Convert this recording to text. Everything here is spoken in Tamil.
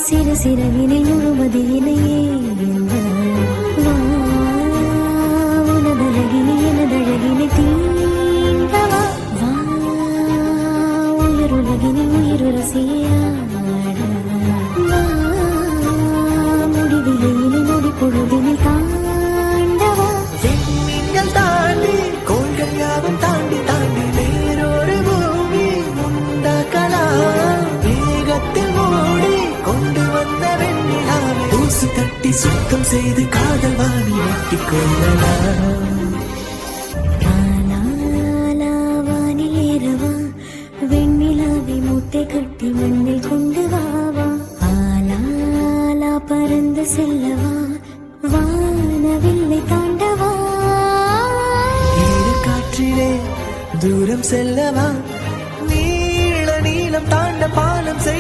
சிறு சிறகினை முழுமதி இணையே உனதழகினை எனதழகினை தீண்டவா வா உயிருலகினை உயிருரசியாட முடிவிலையினை நொடி பொழுதினை தாண்டவா விண்மீன்கள் தாண்டி கோள்கள் யாவும் தாண்டி தாண்டி வேறொரு பூமி உண்டாக்கலாம் வேகத்தில் மூடி கொண்டு வந்த வெண்ணிலாவை தூசு தட்டி சுத்தம் செய்து காதல் வாணி வெட்டிக் கொள்ளலாம் வெண்ணிலாவை மூட்டை கட்டி மண்ணில் கொண்டு வாவா ஆலாலா பறந்து செல்லவா வானவில்லை தாண்டவா ஈர காற்றிலே தூரம் செல்லவா நீள நீளம் தாண்ட பாலம் செய்